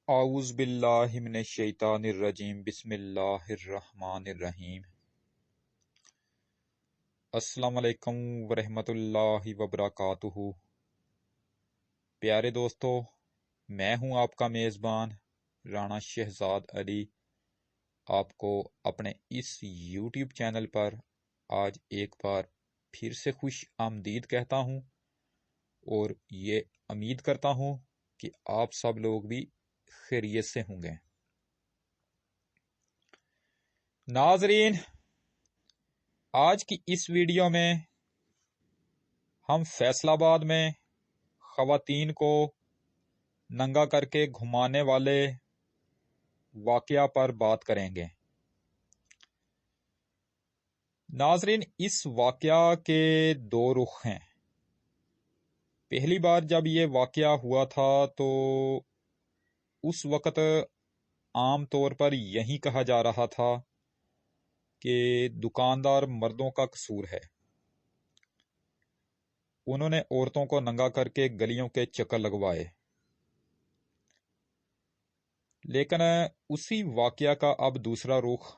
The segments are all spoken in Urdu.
اعوذ باللہ من الشیطان الرجیم بسم اللہ الرحمن الرحیم السلام علیکم ورحمۃ اللہ وبرکاتہ۔ پیارے دوستو، میں ہوں آپ کا میزبان رانا شہزاد علی، آپ کو اپنے اس یوٹیوب چینل پر آج ایک بار پھر سے خوش آمدید کہتا ہوں اور یہ امید کرتا ہوں کہ آپ سب لوگ بھی خیریت سے ہوں گے۔ ناظرین، آج کی اس ویڈیو میں ہم فیصل آباد میں خواتین کو ننگا کر کے گھمانے والے واقعہ پر بات کریں گے۔ ناظرین، اس واقعہ کے دو رخ ہیں۔ پہلی بار جب یہ واقعہ ہوا تھا تو اس وقت عام طور پر یہی کہا جا رہا تھا کہ دکاندار مردوں کا قصور ہے، انہوں نے عورتوں کو ننگا کر کے گلیوں کے چکر لگوائے۔ لیکن اسی واقعہ کا اب دوسرا رخ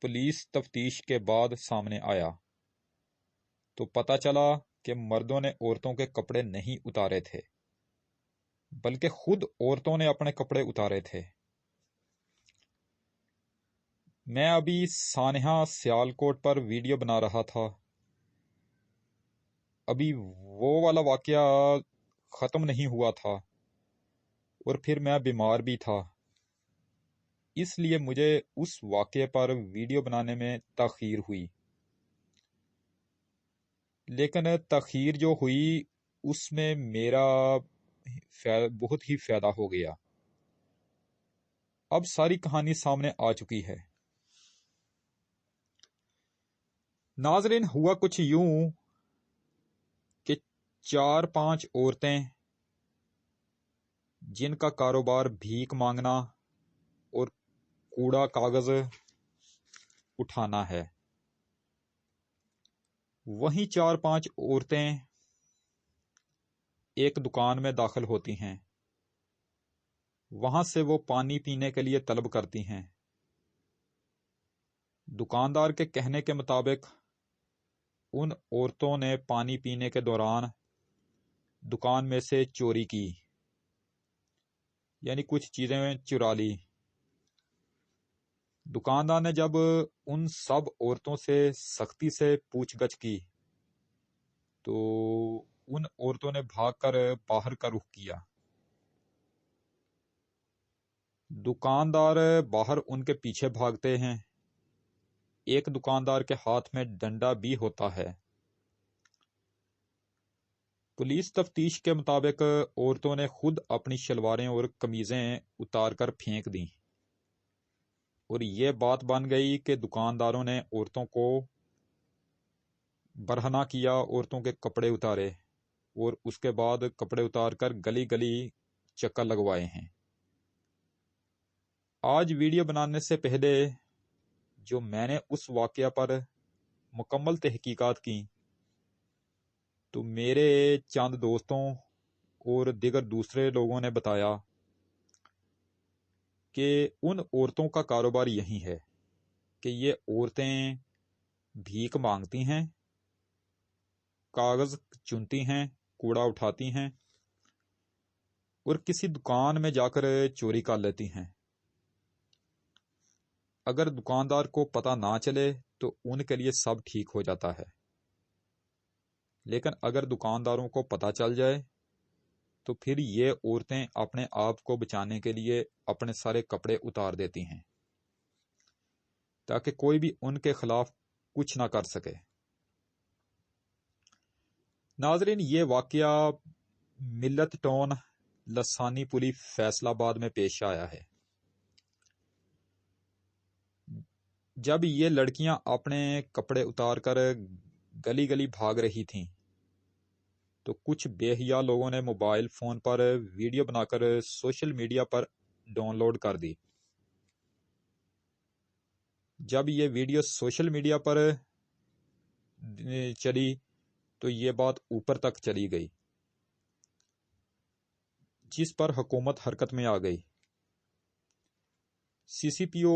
پولیس تفتیش کے بعد سامنے آیا تو پتہ چلا کہ مردوں نے عورتوں کے کپڑے نہیں اتارے تھے، بلکہ خود عورتوں نے اپنے کپڑے اتارے تھے۔ میں ابھی سانحہ سیالکوٹ پر ویڈیو بنا رہا تھا، ابھی وہ والا واقعہ ختم نہیں ہوا تھا اور پھر میں بیمار بھی تھا، اس لیے مجھے اس واقعے پر ویڈیو بنانے میں تاخیر ہوئی۔ لیکن تاخیر جو ہوئی اس میں میرا بہت ہی فائدہ ہو گیا۔ اب ساری کہانی سامنے آ چکی ہے۔ ناظرین، ہوا کچھ یوں کہ 4-5 عورتیں جن کا کاروبار بھیک مانگنا اور کوڑا کاغذ اٹھانا ہے، وہیں 4-5 عورتیں ایک دکان میں داخل ہوتی ہیں، وہاں سے وہ پانی پینے کے لیے طلب کرتی ہیں۔ دکاندار کے کہنے کے مطابق ان عورتوں نے پانی پینے کے دوران دکان میں سے چوری کی، یعنی کچھ چیزیں چرا لی۔ دکاندار نے جب ان سب عورتوں سے سختی سے پوچھ گچھ کی تو ان عورتوں نے بھاگ کر باہر کا رخ کیا۔ دکاندار باہر ان کے پیچھے بھاگتے ہیں۔ ایک دکاندار کے ہاتھ میں ڈنڈا بھی ہوتا ہے۔ پولیس تفتیش کے مطابق عورتوں نے خود اپنی شلواریں اور قمیضیں اتار کر پھینک دیں اور یہ بات بن گئی کہ دکانداروں نے عورتوں کو برہنہ کیا، عورتوں کے کپڑے اتارے اور اس کے بعد کپڑے اتار کر گلی گلی چکر لگوائے ہیں۔ آج ویڈیو بنانے سے پہلے جو میں نے اس واقعہ پر مکمل تحقیقات کی تو میرے چند دوستوں اور دیگر دوسرے لوگوں نے بتایا کہ ان عورتوں کا کاروبار یہی ہے کہ یہ عورتیں بھیک مانگتی ہیں، کاغذ چنتی ہیں، کوڑا اٹھاتی ہیں اور کسی دکان میں جا کر چوری کر لیتی ہیں۔ اگر دکاندار کو پتہ نہ چلے تو ان کے لیے سب ٹھیک ہو جاتا ہے، لیکن اگر دکانداروں کو پتہ چل جائے تو پھر یہ عورتیں اپنے آپ کو بچانے کے لیے اپنے سارے کپڑے اتار دیتی ہیں تاکہ کوئی بھی ان کے خلاف کچھ نہ کر سکے۔ ناظرین، یہ واقعہ ملت ٹاؤن لسانی پولی فیصل آباد میں پیش آیا ہے۔ جب یہ لڑکیاں اپنے کپڑے اتار کر گلی گلی بھاگ رہی تھیں تو کچھ بے حیا لوگوں نے موبائل فون پر ویڈیو بنا کر سوشل میڈیا پر ڈاؤن لوڈ کر دی۔ جب یہ ویڈیو سوشل میڈیا پر چلی تو یہ بات اوپر تک چلی گئی، جس پر حکومت حرکت میں آ گئی CCPO